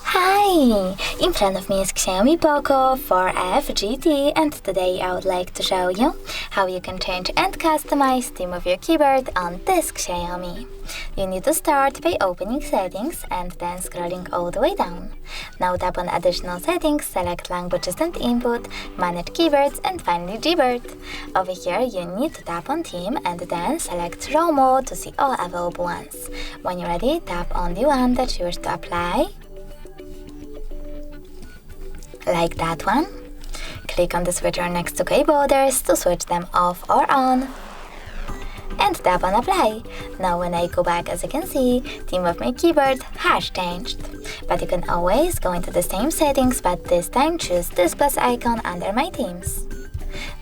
Hi! In front of me is XIAOMI Poco F4 GT, and today I would like to show you how you can change and customize theme of your keyboard on this XIAOMI. You need to start by opening settings and then scrolling all the way down. Now tap on additional settings, select languages and input, manage keyboards, and finally Gboard. Over here you need to tap on theme and then select raw mode to see all available ones. When you're ready, tap on the one that you wish to apply, like that one. Click on the switcher next to key borders to switch them off or on, and tap on apply. Now when I go back, as you can see, theme of my keyboard has changed. But you can always go into the same settings, but this time choose this plus icon under my themes.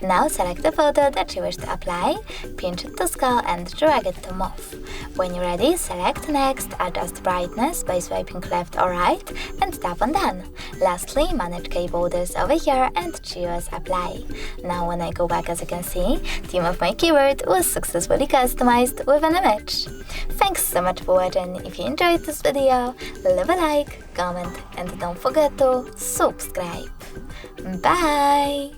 Now select the photo that you wish to apply, pinch it to scale and drag it to move. When you're ready, select next, adjust brightness by swiping left or right and tap on done. Lastly, manage key borders over here and choose apply. Now when I go back, as you can see, theme of my keyboard was successfully customized with an image. Thanks so much for watching. If you enjoyed this video, leave a like, comment and don't forget to subscribe. Bye!